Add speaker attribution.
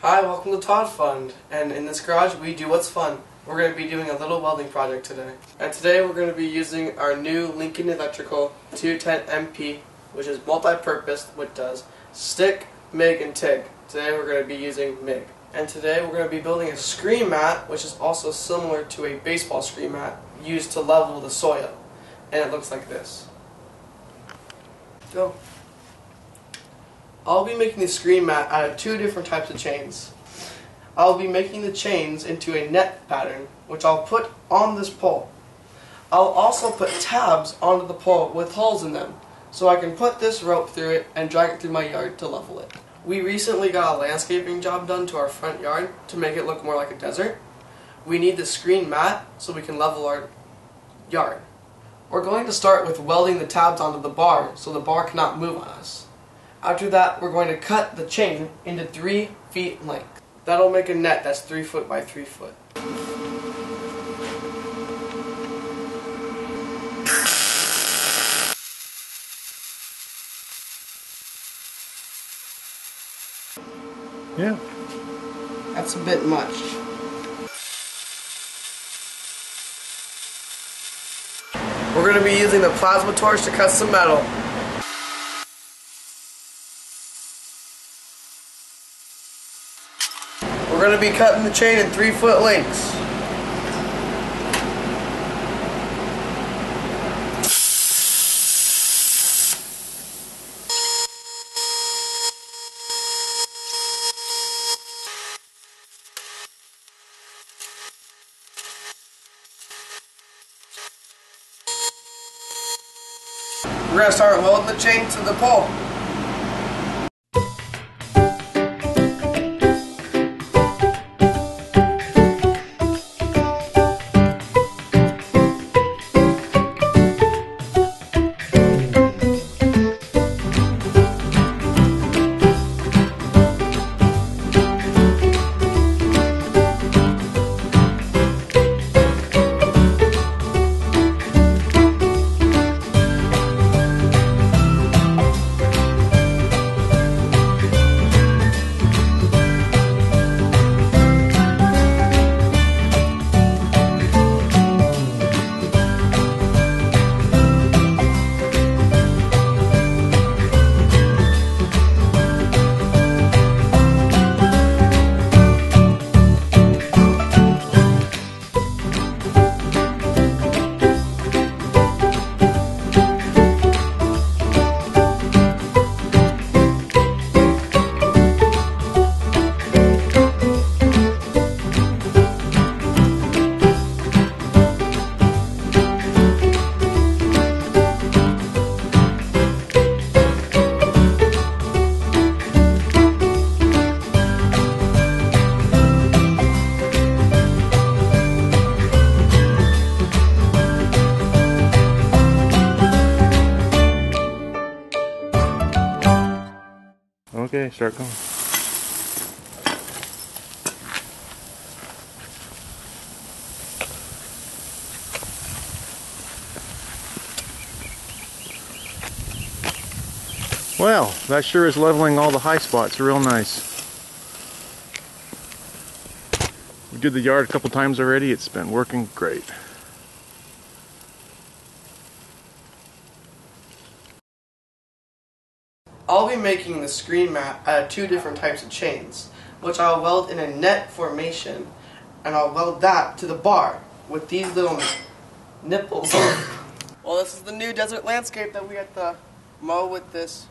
Speaker 1: Hi, welcome to Todd Fund, and in this garage we do what's fun. We're going to be doing a little welding project today. And today we're going to be using our new Lincoln Electrical 210MP, which is multi-purpose, which does stick, MIG, and TIG. Today we're going to be using MIG. And today we're going to be building a screen mat, which is also similar to a baseball screen mat, used to level the soil. And it looks like this. Go. I'll be making the screen mat out of two different types of chains. I'll be making the chains into a net pattern, which I'll put on this pole. I'll also put tabs onto the pole with holes in them, so I can put this rope through it and drag it through my yard to level it. We recently got a landscaping job done to our front yard to make it look more like a desert. We need the screen mat so we can level our yard. We're going to start with welding the tabs onto the bar so the bar cannot move on us. After that, we're going to cut the chain into 3 feet length. That'll make a net that's 3 foot by 3 foot.
Speaker 2: Yeah.
Speaker 1: That's a bit much. We're going to be using the plasma torch to cut some metal. We're going to be cutting the chain in 3 foot lengths. We're going to start welding the chain to the pole.
Speaker 2: Okay, start going. Well, that sure is leveling all the high spots real nice. We did the yard a couple times already. It's been working great.
Speaker 1: I'll be making the screen mat out of 2 different types of chains, which I'll weld in a net formation, and I'll weld that to the bar with these little nipples. Well, this is the new desert landscape that we have to mow with this